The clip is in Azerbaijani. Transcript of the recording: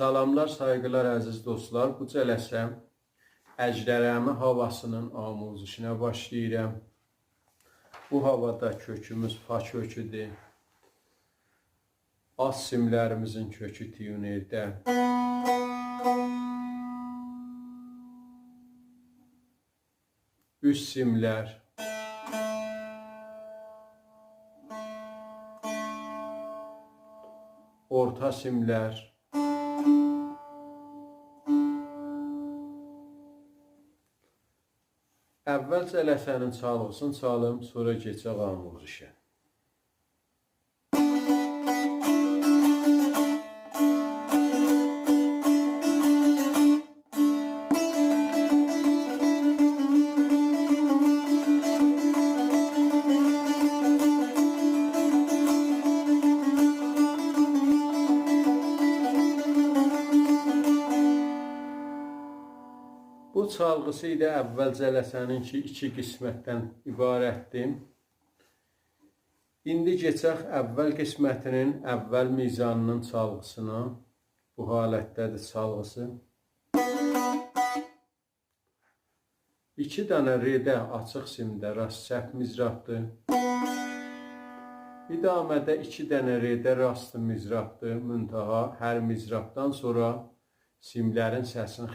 Salamlar, sayğılar, əziz dostlar. Bu cələsə Əjdərəmi havasının amuzişinə başlayıram. Bu havada kökümüz fa köküdür. Az simlərimizin kökü tiyunerdə. Üst simlər. Orta simlər. Əvvəl cələsənin çalğısını çalım, sonra keçək amuzişə. Bu çalğısı ilə əvvəl cələsəninki iki qismətdən ibarətdir. İndi keçək əvvəl qismətinin əvvəl mizanının çalğısına. Bu halətdədir çalğısı. 2 dənə redə açıq simdə rast çəp mizrabdır. İdamədə 2 dənə redə rastı mizrabdır. Müntaha hər mizrabdan sonra simlərin səsini